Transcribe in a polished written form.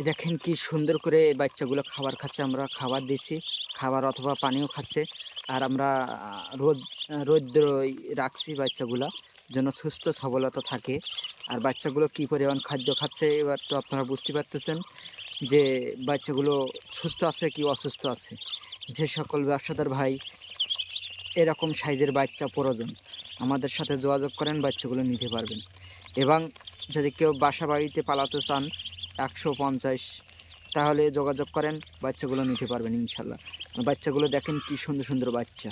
দেখেন কি সুন্দর করে এই বাচ্চাগুলো খাবার খাচ্ছে। আমরা খাবার দিছি, খাবার অথবা পানিও খাচ্ছে। আর আমরা রৌদ্রই রাখছি বাচ্চাগুলা, যেন সুস্থ সবলতা থাকে। আর বাচ্চাগুলো কি পরিমাণ খাদ্য খাচ্ছে এবার তো আপনারা বুঝতে পারতেছেন যে বাচ্চাগুলো সুস্থ আছে কি অসুস্থ আছে। যে সকল ব্যবসাদার ভাই এরকম সাইজের বাচ্চা প্রয়োজন, আমাদের সাথে যোগাযোগ করেন, বাচ্চাগুলো নিতে পারবেন। এবং যদি কেউ বাসা বাড়িতে পালাতে চান 150, তাহলে যোগাযোগ করেন, বাচ্চাগুলো নিতে পারবেন ইনশাল্লাহ। বাচ্চাগুলো দেখেন কি সুন্দর সুন্দর বাচ্চা।